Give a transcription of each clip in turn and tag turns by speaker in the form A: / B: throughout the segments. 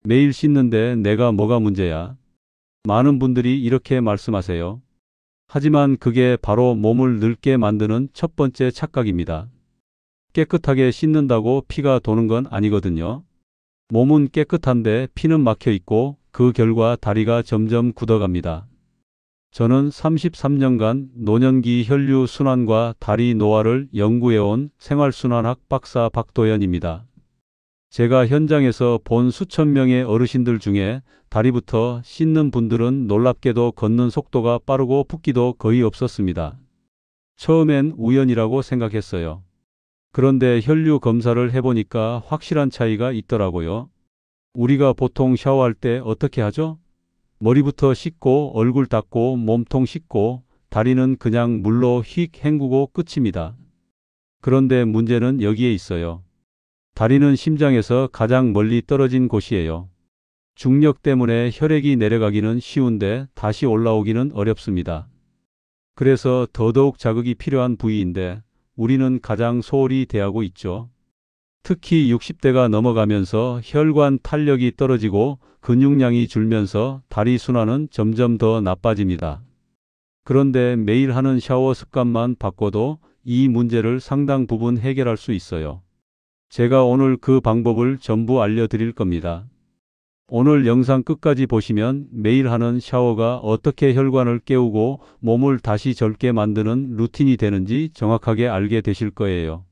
A: 매일 씻는데 내가 뭐가 문제야? 많은 분들이 이렇게 말씀하세요. 하지만 그게 바로 몸을 늙게 만드는 첫 번째 착각입니다. 깨끗하게 씻는다고 피가 도는 건 아니거든요. 몸은 깨끗한데 피는 막혀 있고 그 결과 다리가 점점 굳어갑니다. 저는 33년간 노년기 혈류 순환과 다리 노화를 연구해온 생활순환학 박사 박도연입니다. 제가 현장에서 본 수천 명의 어르신들 중에 다리부터 씻는 분들은 놀랍게도 걷는 속도가 빠르고 붓기도 거의 없었습니다. 처음엔 우연이라고 생각했어요. 그런데 혈류 검사를 해보니까 확실한 차이가 있더라고요. 우리가 보통 샤워할 때 어떻게 하죠? 머리부터 씻고 얼굴 닦고 몸통 씻고 다리는 그냥 물로 휙 헹구고 끝입니다. 그런데 문제는 여기에 있어요. 다리는 심장에서 가장 멀리 떨어진 곳이에요. 중력 때문에 혈액이 내려가기는 쉬운데 다시 올라오기는 어렵습니다. 그래서 더더욱 자극이 필요한 부위인데 우리는 가장 소홀히 대하고 있죠. 특히 60대가 넘어가면서 혈관 탄력이 떨어지고 근육량이 줄면서 다리 순환은 점점 더 나빠집니다. 그런데 매일 하는 샤워 습관만 바꿔도 이 문제를 상당 부분 해결할 수 있어요. 제가 오늘 그 방법을 전부 알려드릴 겁니다. 오늘 영상 끝까지 보시면 매일 하는 샤워가 어떻게 혈관을 깨우고 몸을 다시 젊게 만드는 루틴이 되는지 정확하게 알게 되실 거예요.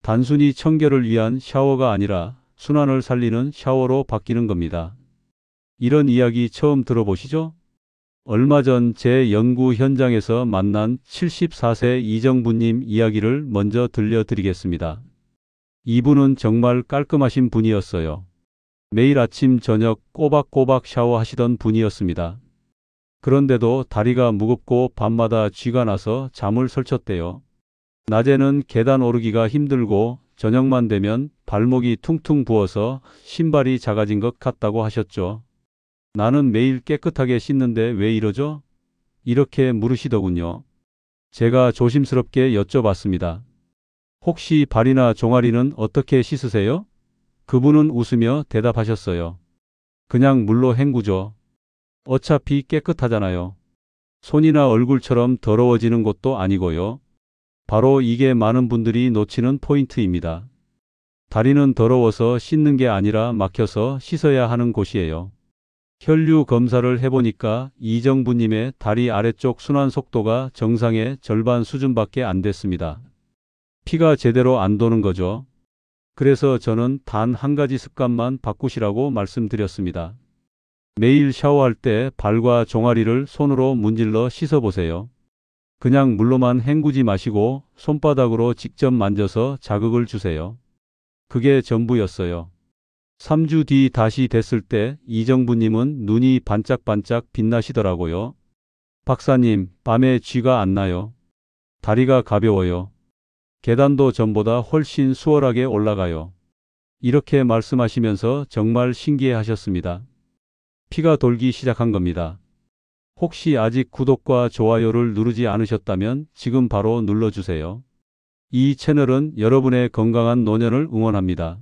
A: 단순히 청결을 위한 샤워가 아니라 순환을 살리는 샤워로 바뀌는 겁니다. 이런 이야기 처음 들어보시죠? 얼마 전 제 연구 현장에서 만난 74세 이정부님 이야기를 먼저 들려드리겠습니다. 이분은 정말 깔끔하신 분이었어요. 매일 아침 저녁 꼬박꼬박 샤워하시던 분이었습니다. 그런데도 다리가 무겁고 밤마다 쥐가 나서 잠을 설쳤대요. 낮에는 계단 오르기가 힘들고 저녁만 되면 발목이 퉁퉁 부어서 신발이 작아진 것 같다고 하셨죠. 나는 매일 깨끗하게 씻는데 왜 이러죠? 이렇게 물으시더군요. 제가 조심스럽게 여쭤봤습니다. 혹시 발이나 종아리는 어떻게 씻으세요? 그분은 웃으며 대답하셨어요. 그냥 물로 헹구죠. 어차피 깨끗하잖아요. 손이나 얼굴처럼 더러워지는 것도 아니고요. 바로 이게 많은 분들이 놓치는 포인트입니다. 다리는 더러워서 씻는 게 아니라 막혀서 씻어야 하는 곳이에요. 혈류 검사를 해보니까 이정부님의 다리 아래쪽 순환 속도가 정상의 절반 수준밖에 안 됐습니다. 피가 제대로 안 도는 거죠. 그래서 저는 단 한 가지 습관만 바꾸시라고 말씀드렸습니다. 매일 샤워할 때 발과 종아리를 손으로 문질러 씻어보세요. 그냥 물로만 헹구지 마시고 손바닥으로 직접 만져서 자극을 주세요. 그게 전부였어요. 3주 뒤 다시 됐을 때 이정부님은 눈이 반짝반짝 빛나시더라고요. 박사님, 밤에 쥐가 안 나요. 다리가 가벼워요. 계단도 전보다 훨씬 수월하게 올라가요. 이렇게 말씀하시면서 정말 신기해 하셨습니다. 피가 돌기 시작한 겁니다. 혹시 아직 구독과 좋아요를 누르지 않으셨다면 지금 바로 눌러주세요. 이 채널은 여러분의 건강한 노년을 응원합니다.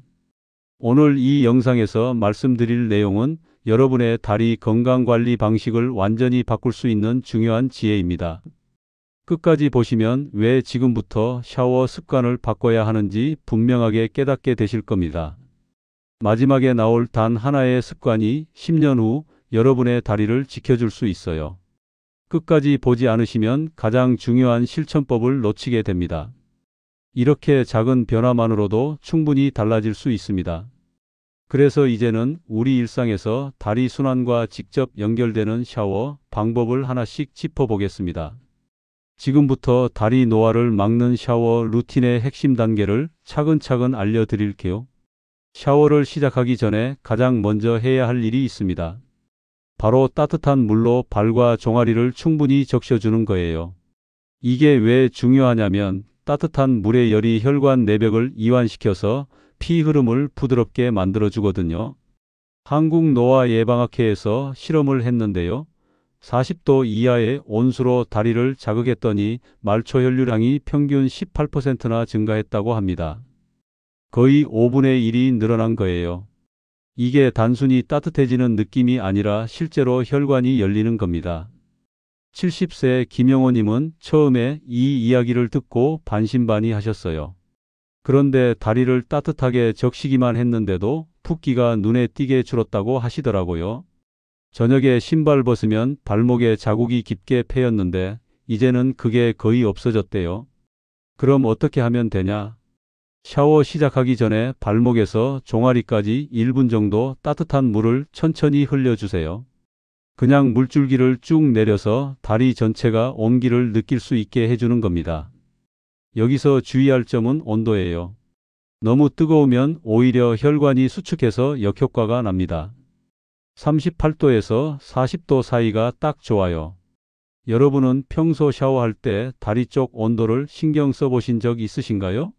A: 오늘 이 영상에서 말씀드릴 내용은 여러분의 다리 건강관리 방식을 완전히 바꿀 수 있는 중요한 지혜입니다. 끝까지 보시면 왜 지금부터 샤워 습관을 바꿔야 하는지 분명하게 깨닫게 되실 겁니다. 마지막에 나올 단 하나의 습관이 10년 후 여러분의 다리를 지켜줄 수 있어요. 끝까지 보지 않으시면 가장 중요한 실천법을 놓치게 됩니다. 이렇게 작은 변화만으로도 충분히 달라질 수 있습니다. 그래서 이제는 우리 일상에서 다리 순환과 직접 연결되는 샤워 방법을 하나씩 짚어보겠습니다. 지금부터 다리 노화를 막는 샤워 루틴의 핵심 단계를 차근차근 알려드릴게요. 샤워를 시작하기 전에 가장 먼저 해야 할 일이 있습니다. 바로 따뜻한 물로 발과 종아리를 충분히 적셔주는 거예요. 이게 왜 중요하냐면 따뜻한 물의 열이 혈관 내벽을 이완시켜서 피 흐름을 부드럽게 만들어주거든요. 한국노화예방학회에서 실험을 했는데요. 40도 이하의 온수로 다리를 자극했더니 말초 혈류량이 평균 18%나 증가했다고 합니다. 거의 5분의 1이 늘어난 거예요. 이게 단순히 따뜻해지는 느낌이 아니라 실제로 혈관이 열리는 겁니다. 70세 김영호님은 처음에 이 이야기를 듣고 반신반의하셨어요. 그런데 다리를 따뜻하게 적시기만 했는데도 붓기가 눈에 띄게 줄었다고 하시더라고요. 저녁에 신발 벗으면 발목에 자국이 깊게 패였는데 이제는 그게 거의 없어졌대요. 그럼 어떻게 하면 되냐? 샤워 시작하기 전에 발목에서 종아리까지 1분 정도 따뜻한 물을 천천히 흘려주세요. 그냥 물줄기를 쭉 내려서 다리 전체가 온기를 느낄 수 있게 해주는 겁니다. 여기서 주의할 점은 온도예요. 너무 뜨거우면 오히려 혈관이 수축해서 역효과가 납니다. 38도에서 40도 사이가 딱 좋아요. 여러분은 평소 샤워할 때 다리 쪽 온도를 신경 써보신 적 있으신가요?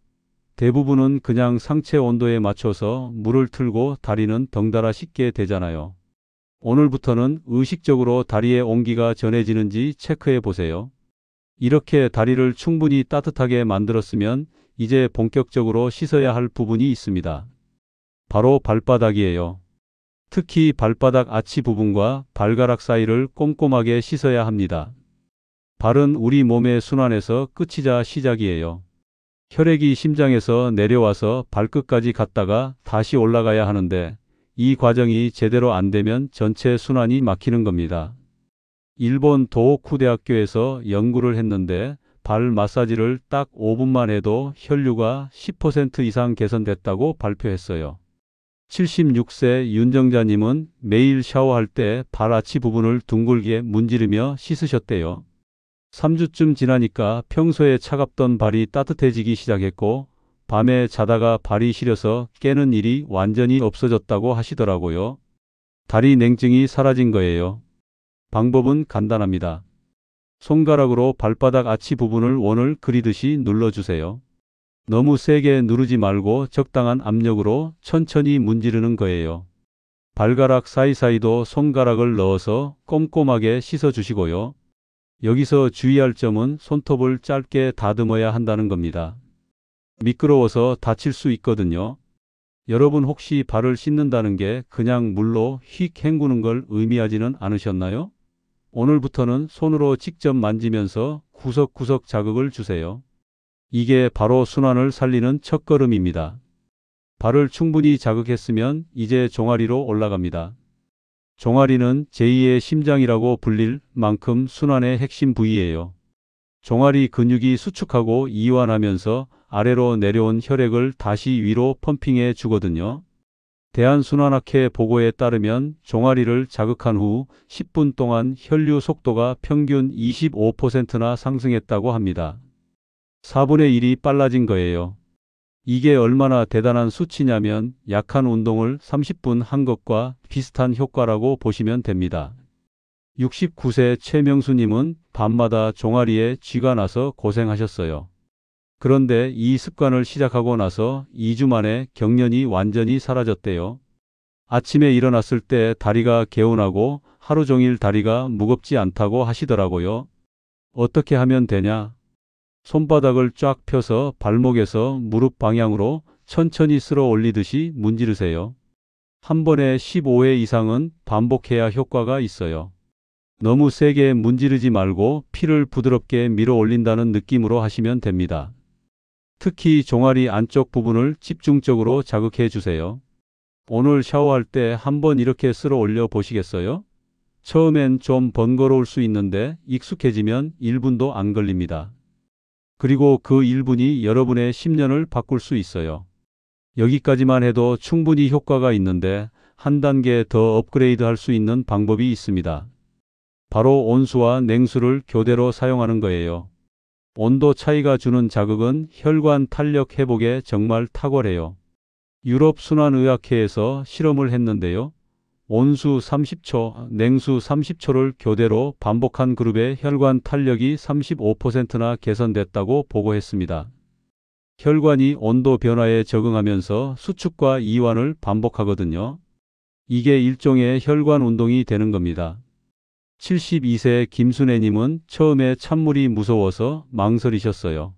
A: 대부분은 그냥 상체 온도에 맞춰서 물을 틀고 다리는 덩달아 씻게 되잖아요. 오늘부터는 의식적으로 다리에 온기가 전해지는지 체크해 보세요. 이렇게 다리를 충분히 따뜻하게 만들었으면 이제 본격적으로 씻어야 할 부분이 있습니다. 바로 발바닥이에요. 특히 발바닥 아치 부분과 발가락 사이를 꼼꼼하게 씻어야 합니다. 발은 우리 몸의 순환에서 끝이자 시작이에요. 혈액이 심장에서 내려와서 발끝까지 갔다가 다시 올라가야 하는데 이 과정이 제대로 안 되면 전체 순환이 막히는 겁니다. 일본 도호쿠 대학교에서 연구를 했는데 발 마사지를 딱 5분만 해도 혈류가 10% 이상 개선됐다고 발표했어요. 76세 윤정자님은 매일 샤워할 때 발 아치 부분을 둥글게 문지르며 씻으셨대요. 3주쯤 지나니까 평소에 차갑던 발이 따뜻해지기 시작했고 밤에 자다가 발이 시려서 깨는 일이 완전히 없어졌다고 하시더라고요. 다리 냉증이 사라진 거예요. 방법은 간단합니다. 손가락으로 발바닥 아치 부분을 원을 그리듯이 눌러주세요. 너무 세게 누르지 말고 적당한 압력으로 천천히 문지르는 거예요. 발가락 사이사이도 손가락을 넣어서 꼼꼼하게 씻어주시고요. 여기서 주의할 점은 손톱을 짧게 다듬어야 한다는 겁니다. 미끄러워서 다칠 수 있거든요. 여러분 혹시 발을 씻는다는 게 그냥 물로 휙 헹구는 걸 의미하지는 않으셨나요? 오늘부터는 손으로 직접 만지면서 구석구석 자극을 주세요. 이게 바로 순환을 살리는 첫걸음입니다. 발을 충분히 자극했으면 이제 종아리로 올라갑니다. 종아리는 제2의 심장이라고 불릴 만큼 순환의 핵심 부위예요. 종아리 근육이 수축하고 이완하면서 아래로 내려온 혈액을 다시 위로 펌핑해 주거든요. 대한순환학회 보고에 따르면 종아리를 자극한 후 10분 동안 혈류 속도가 평균 25%나 상승했다고 합니다. 4분의 1이 빨라진 거예요. 이게 얼마나 대단한 수치냐면 약한 운동을 30분 한 것과 비슷한 효과라고 보시면 됩니다. 69세 최명수님은 밤마다 종아리에 쥐가 나서 고생하셨어요. 그런데 이 습관을 시작하고 나서 2주 만에 경련이 완전히 사라졌대요. 아침에 일어났을 때 다리가 개운하고 하루 종일 다리가 무겁지 않다고 하시더라고요. 어떻게 하면 되냐? 손바닥을 쫙 펴서 발목에서 무릎 방향으로 천천히 쓸어 올리듯이 문지르세요. 한 번에 15회 이상은 반복해야 효과가 있어요. 너무 세게 문지르지 말고 피를 부드럽게 밀어 올린다는 느낌으로 하시면 됩니다. 특히 종아리 안쪽 부분을 집중적으로 자극해 주세요. 오늘 샤워할 때 한번 이렇게 쓸어 올려 보시겠어요? 처음엔 좀 번거로울 수 있는데 익숙해지면 1분도 안 걸립니다. 그리고 그 1분이 여러분의 10년을 바꿀 수 있어요. 여기까지만 해도 충분히 효과가 있는데 한 단계 더 업그레이드 할 수 있는 방법이 있습니다. 바로 온수와 냉수를 교대로 사용하는 거예요. 온도 차이가 주는 자극은 혈관 탄력 회복에 정말 탁월해요. 유럽 순환의학회에서 실험을 했는데요. 온수 30초, 냉수 30초를 교대로 반복한 그룹의 혈관 탄력이 35%나 개선됐다고 보고했습니다. 혈관이 온도 변화에 적응하면서 수축과 이완을 반복하거든요. 이게 일종의 혈관 운동이 되는 겁니다. 72세 김순애님은 처음에 찬물이 무서워서 망설이셨어요.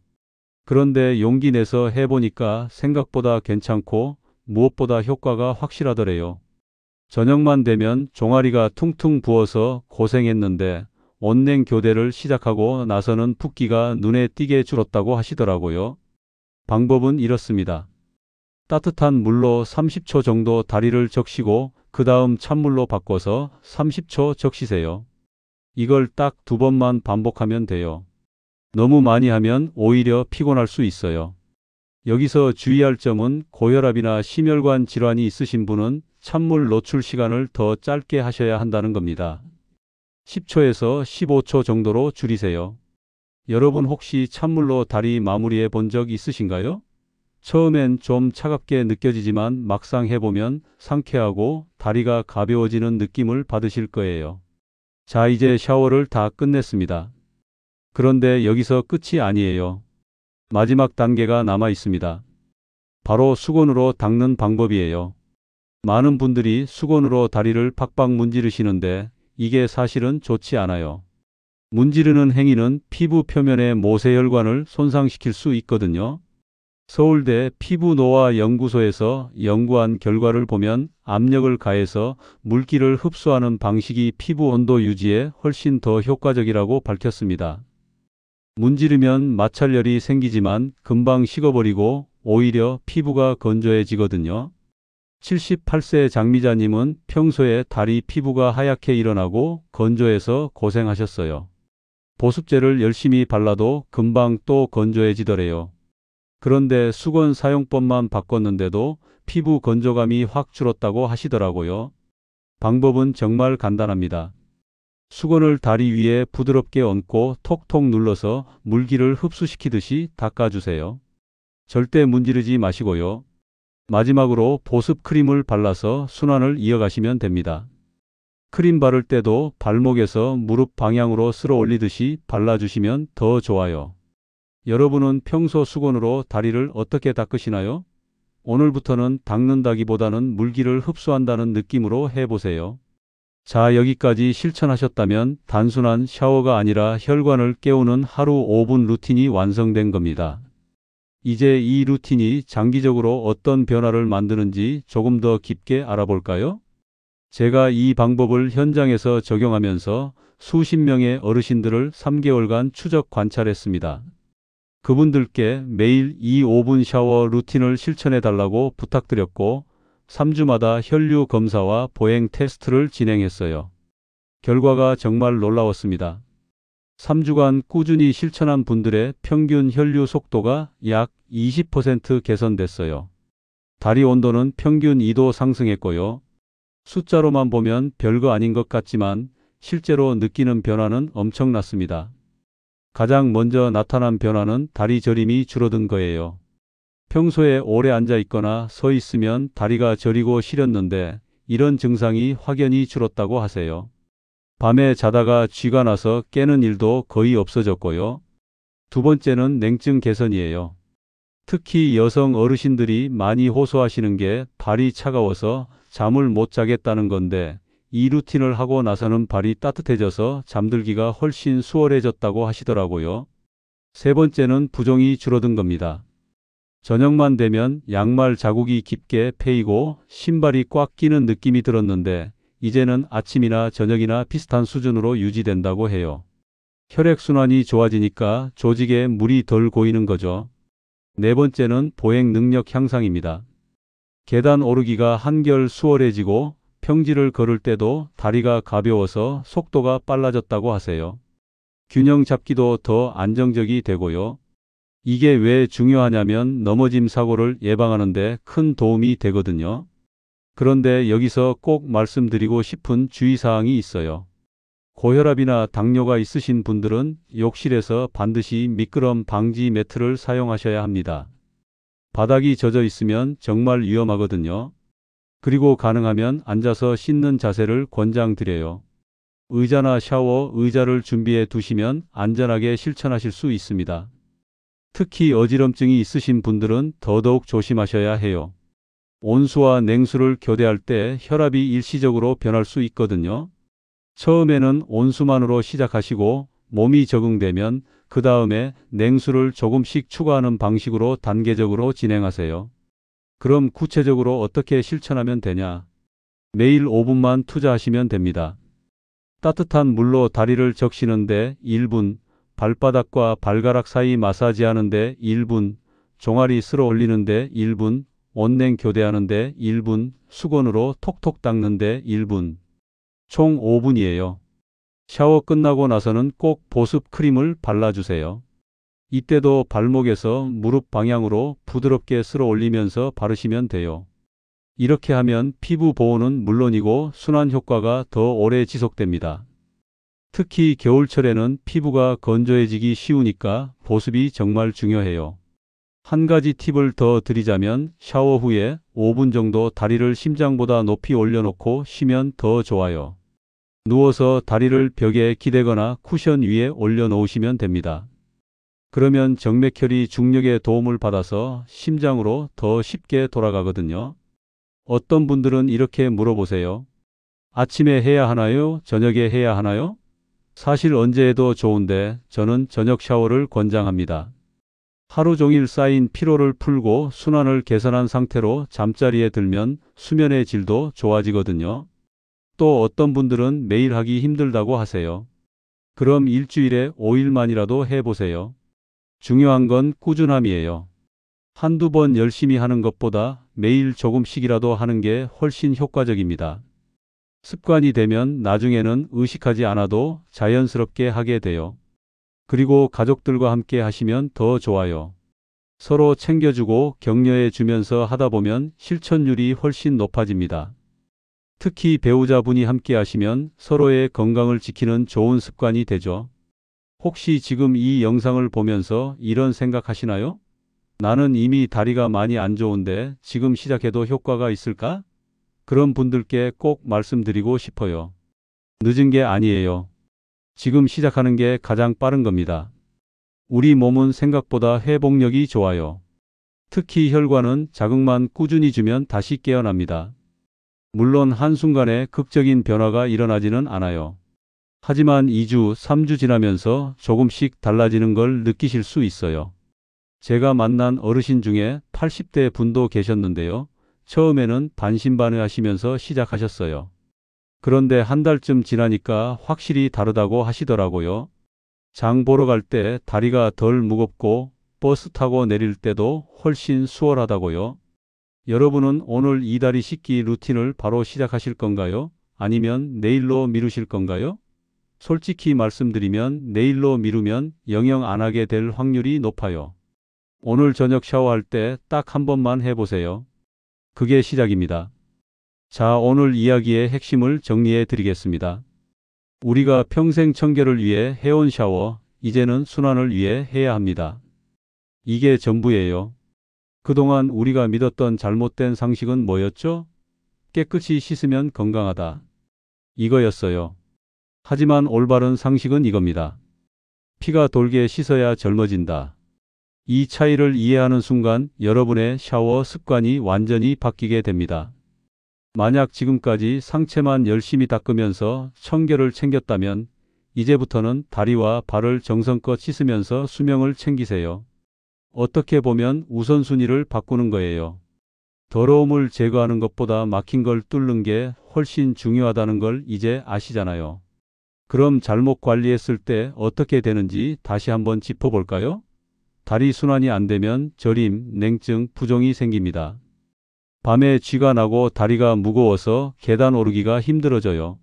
A: 그런데 용기 내서 해보니까 생각보다 괜찮고 무엇보다 효과가 확실하더래요. 저녁만 되면 종아리가 퉁퉁 부어서 고생했는데 온냉 교대를 시작하고 나서는 붓기가 눈에 띄게 줄었다고 하시더라고요. 방법은 이렇습니다. 따뜻한 물로 30초 정도 다리를 적시고 그 다음 찬물로 바꿔서 30초 적시세요. 이걸 딱 2번만 반복하면 돼요. 너무 많이 하면 오히려 피곤할 수 있어요. 여기서 주의할 점은 고혈압이나 심혈관 질환이 있으신 분은 찬물 노출 시간을 더 짧게 하셔야 한다는 겁니다. 10초에서 15초 정도로 줄이세요. 여러분 혹시 찬물로 다리 마무리해 본 적 있으신가요? 처음엔 좀 차갑게 느껴지지만 막상 해보면 상쾌하고 다리가 가벼워지는 느낌을 받으실 거예요. 자, 이제 샤워를 다 끝냈습니다. 그런데 여기서 끝이 아니에요. 마지막 단계가 남아 있습니다. 바로 수건으로 닦는 방법이에요. 많은 분들이 수건으로 다리를 팍팍 문지르시는데 이게 사실은 좋지 않아요. 문지르는 행위는 피부 표면의 모세혈관을 손상시킬 수 있거든요. 서울대 피부노화 연구소에서 연구한 결과를 보면 압력을 가해서 물기를 흡수하는 방식이 피부 온도 유지에 훨씬 더 효과적이라고 밝혔습니다. 문지르면 마찰열이 생기지만 금방 식어버리고 오히려 피부가 건조해지거든요. 78세 장미자님은 평소에 다리 피부가 하얗게 일어나고 건조해서 고생하셨어요. 보습제를 열심히 발라도 금방 또 건조해지더래요. 그런데 수건 사용법만 바꿨는데도 피부 건조감이 확 줄었다고 하시더라고요. 방법은 정말 간단합니다. 수건을 다리 위에 부드럽게 얹고 톡톡 눌러서 물기를 흡수시키듯이 닦아주세요. 절대 문지르지 마시고요. 마지막으로 보습 크림을 발라서 순환을 이어가시면 됩니다. 크림 바를 때도 발목에서 무릎 방향으로 쓸어 올리듯이 발라주시면 더 좋아요. 여러분은 평소 수건으로 다리를 어떻게 닦으시나요? 오늘부터는 닦는다기보다는 물기를 흡수한다는 느낌으로 해보세요. 자, 여기까지 실천하셨다면 단순한 샤워가 아니라 혈관을 깨우는 하루 5분 루틴이 완성된 겁니다. 이제 이 루틴이 장기적으로 어떤 변화를 만드는지 조금 더 깊게 알아볼까요? 제가 이 방법을 현장에서 적용하면서 수십 명의 어르신들을 3개월간 추적 관찰했습니다. 그분들께 매일 이 5분 샤워 루틴을 실천해 달라고 부탁드렸고 3주마다 혈류 검사와 보행 테스트를 진행했어요. 결과가 정말 놀라웠습니다. 3주간 꾸준히 실천한 분들의 평균 혈류 속도가 약 20% 개선됐어요. 다리 온도는 평균 2도 상승했고요. 숫자로만 보면 별거 아닌 것 같지만 실제로 느끼는 변화는 엄청났습니다. 가장 먼저 나타난 변화는 다리 저림이 줄어든 거예요. 평소에 오래 앉아 있거나 서 있으면 다리가 저리고 시렸는데 이런 증상이 확연히 줄었다고 하세요. 밤에 자다가 쥐가 나서 깨는 일도 거의 없어졌고요. 두 번째는 냉증 개선이에요. 특히 여성 어르신들이 많이 호소하시는 게 발이 차가워서 잠을 못 자겠다는 건데 이 루틴을 하고 나서는 발이 따뜻해져서 잠들기가 훨씬 수월해졌다고 하시더라고요. 세 번째는 부종이 줄어든 겁니다. 저녁만 되면 양말 자국이 깊게 패이고 신발이 꽉 끼는 느낌이 들었는데 이제는 아침이나 저녁이나 비슷한 수준으로 유지된다고 해요. 혈액순환이 좋아지니까 조직에 물이 덜 고이는 거죠. 네 번째는 보행 능력 향상입니다. 계단 오르기가 한결 수월해지고 평지를 걸을 때도 다리가 가벼워서 속도가 빨라졌다고 하세요. 균형 잡기도 더 안정적이 되고요. 이게 왜 중요하냐면 넘어짐 사고를 예방하는 데 큰 도움이 되거든요. 그런데 여기서 꼭 말씀드리고 싶은 주의사항이 있어요. 고혈압이나 당뇨가 있으신 분들은 욕실에서 반드시 미끄럼 방지 매트를 사용하셔야 합니다. 바닥이 젖어 있으면 정말 위험하거든요. 그리고 가능하면 앉아서 씻는 자세를 권장드려요. 의자나 샤워 의자를 준비해 두시면 안전하게 실천하실 수 있습니다. 특히 어지럼증이 있으신 분들은 더더욱 조심하셔야 해요. 온수와 냉수를 교대할 때 혈압이 일시적으로 변할 수 있거든요. 처음에는 온수만으로 시작하시고 몸이 적응되면 그 다음에 냉수를 조금씩 추가하는 방식으로 단계적으로 진행하세요. 그럼 구체적으로 어떻게 실천하면 되냐? 매일 5분만 투자하시면 됩니다. 따뜻한 물로 다리를 적시는데 1분, 발바닥과 발가락 사이 마사지하는데 1분, 종아리 쓸어 올리는데 1분, 온냉 교대하는데 1분, 수건으로 톡톡 닦는데 1분. 총 5분이에요. 샤워 끝나고 나서는 꼭 보습 크림을 발라주세요. 이때도 발목에서 무릎 방향으로 부드럽게 쓸어 올리면서 바르시면 돼요. 이렇게 하면 피부 보호는 물론이고 순환 효과가 더 오래 지속됩니다. 특히 겨울철에는 피부가 건조해지기 쉬우니까 보습이 정말 중요해요. 한 가지 팁을 더 드리자면 샤워 후에 5분 정도 다리를 심장보다 높이 올려놓고 쉬면 더 좋아요. 누워서 다리를 벽에 기대거나 쿠션 위에 올려놓으시면 됩니다. 그러면 정맥혈이 중력의 도움을 받아서 심장으로 더 쉽게 돌아가거든요. 어떤 분들은 이렇게 물어보세요. 아침에 해야 하나요? 저녁에 해야 하나요? 사실 언제 해도 좋은데 저는 저녁 샤워를 권장합니다. 하루 종일 쌓인 피로를 풀고 순환을 개선한 상태로 잠자리에 들면 수면의 질도 좋아지거든요. 또 어떤 분들은 매일 하기 힘들다고 하세요. 그럼 일주일에 5일만이라도 해보세요. 중요한 건 꾸준함이에요. 한두 번 열심히 하는 것보다 매일 조금씩이라도 하는 게 훨씬 효과적입니다. 습관이 되면 나중에는 의식하지 않아도 자연스럽게 하게 돼요. 그리고 가족들과 함께 하시면 더 좋아요. 서로 챙겨주고 격려해 주면서 하다 보면 실천율이 훨씬 높아집니다. 특히 배우자분이 함께 하시면 서로의 건강을 지키는 좋은 습관이 되죠. 혹시 지금 이 영상을 보면서 이런 생각하시나요? 나는 이미 다리가 많이 안 좋은데 지금 시작해도 효과가 있을까? 그런 분들께 꼭 말씀드리고 싶어요. 늦은 게 아니에요. 지금 시작하는 게 가장 빠른 겁니다. 우리 몸은 생각보다 회복력이 좋아요. 특히 혈관은 자극만 꾸준히 주면 다시 깨어납니다. 물론 한순간에 극적인 변화가 일어나지는 않아요. 하지만 2주, 3주 지나면서 조금씩 달라지는 걸 느끼실 수 있어요. 제가 만난 어르신 중에 80대 분도 계셨는데요. 처음에는 반신반의하시면서 시작하셨어요. 그런데 한 달쯤 지나니까 확실히 다르다고 하시더라고요. 장 보러 갈 때 다리가 덜 무겁고 버스 타고 내릴 때도 훨씬 수월하다고요. 여러분은 오늘 이 다리 씻기 루틴을 바로 시작하실 건가요? 아니면 내일로 미루실 건가요? 솔직히 말씀드리면 내일로 미루면 영영 안 하게 될 확률이 높아요. 오늘 저녁 샤워할 때 딱 한 번만 해보세요. 그게 시작입니다. 자, 오늘 이야기의 핵심을 정리해 드리겠습니다. 우리가 평생 청결을 위해 해온 샤워, 이제는 순환을 위해 해야 합니다. 이게 전부예요. 그동안 우리가 믿었던 잘못된 상식은 뭐였죠? 깨끗이 씻으면 건강하다. 이거였어요. 하지만 올바른 상식은 이겁니다. 피가 돌게 씻어야 젊어진다. 이 차이를 이해하는 순간 여러분의 샤워 습관이 완전히 바뀌게 됩니다. 만약 지금까지 상체만 열심히 닦으면서 청결을 챙겼다면 이제부터는 다리와 발을 정성껏 씻으면서 수명을 챙기세요. 어떻게 보면 우선순위를 바꾸는 거예요. 더러움을 제거하는 것보다 막힌 걸 뚫는 게 훨씬 중요하다는 걸 이제 아시잖아요. 그럼 잘못 관리했을 때 어떻게 되는지 다시 한번 짚어볼까요? 다리 순환이 안 되면 저림, 냉증, 부종이 생깁니다. 밤에 쥐가 나고 다리가 무거워서 계단 오르기가 힘들어져요.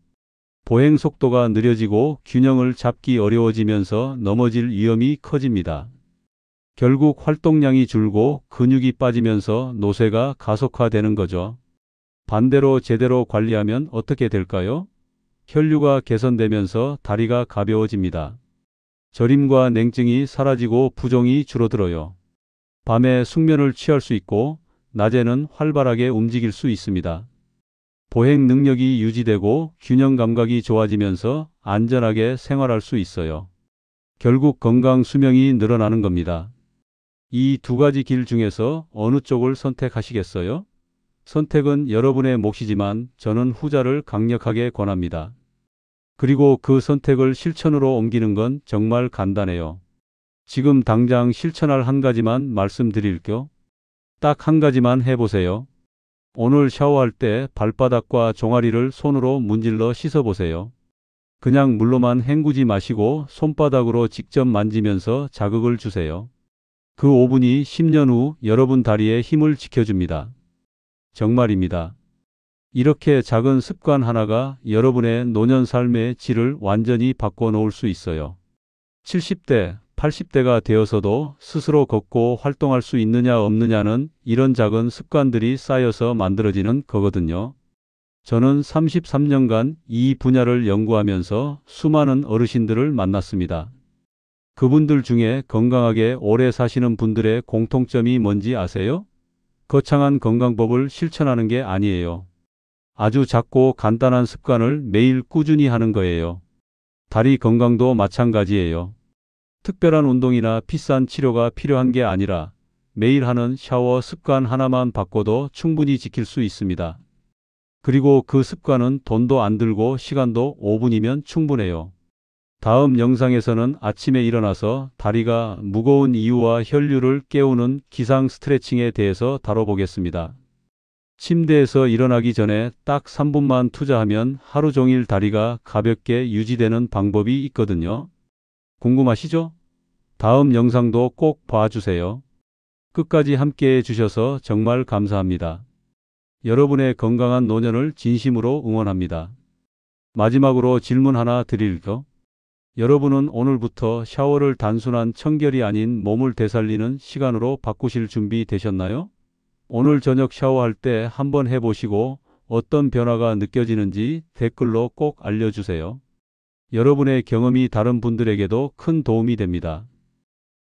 A: 보행 속도가 느려지고 균형을 잡기 어려워지면서 넘어질 위험이 커집니다. 결국 활동량이 줄고 근육이 빠지면서 노쇠가 가속화되는 거죠. 반대로 제대로 관리하면 어떻게 될까요? 혈류가 개선되면서 다리가 가벼워집니다. 저림과 냉증이 사라지고 부종이 줄어들어요. 밤에 숙면을 취할 수 있고 낮에는 활발하게 움직일 수 있습니다. 보행 능력이 유지되고 균형 감각이 좋아지면서 안전하게 생활할 수 있어요. 결국 건강 수명이 늘어나는 겁니다. 이 두 가지 길 중에서 어느 쪽을 선택하시겠어요? 선택은 여러분의 몫이지만 저는 후자를 강력하게 권합니다. 그리고 그 선택을 실천으로 옮기는 건 정말 간단해요. 지금 당장 실천할 한 가지만 말씀드릴게요. 딱 한 가지만 해보세요. 오늘 샤워할 때 발바닥과 종아리를 손으로 문질러 씻어보세요. 그냥 물로만 헹구지 마시고 손바닥으로 직접 만지면서 자극을 주세요. 그 5분이 10년 후 여러분 다리의 힘을 지켜줍니다. 정말입니다. 이렇게 작은 습관 하나가 여러분의 노년 삶의 질을 완전히 바꿔놓을 수 있어요. 70대, 80대가 되어서도 스스로 걷고 활동할 수 있느냐 없느냐는 이런 작은 습관들이 쌓여서 만들어지는 거거든요. 저는 33년간 이 분야를 연구하면서 수많은 어르신들을 만났습니다. 그분들 중에 건강하게 오래 사시는 분들의 공통점이 뭔지 아세요? 거창한 건강법을 실천하는 게 아니에요. 아주 작고 간단한 습관을 매일 꾸준히 하는 거예요. 다리 건강도 마찬가지예요. 특별한 운동이나 비싼 치료가 필요한 게 아니라 매일 하는 샤워 습관 하나만 바꿔도 충분히 지킬 수 있습니다. 그리고 그 습관은 돈도 안 들고 시간도 5분이면 충분해요. 다음 영상에서는 아침에 일어나서 다리가 무거운 이유와 혈류를 깨우는 기상 스트레칭에 대해서 다뤄보겠습니다. 침대에서 일어나기 전에 딱 3분만 투자하면 하루 종일 다리가 가볍게 유지되는 방법이 있거든요. 궁금하시죠? 다음 영상도 꼭 봐주세요. 끝까지 함께 해주셔서 정말 감사합니다. 여러분의 건강한 노년을 진심으로 응원합니다. 마지막으로 질문 하나 드릴게요. 여러분은 오늘부터 샤워를 단순한 청결이 아닌 몸을 되살리는 시간으로 바꾸실 준비 되셨나요? 오늘 저녁 샤워할 때 한번 해보시고 어떤 변화가 느껴지는지 댓글로 꼭 알려주세요. 여러분의 경험이 다른 분들에게도 큰 도움이 됩니다.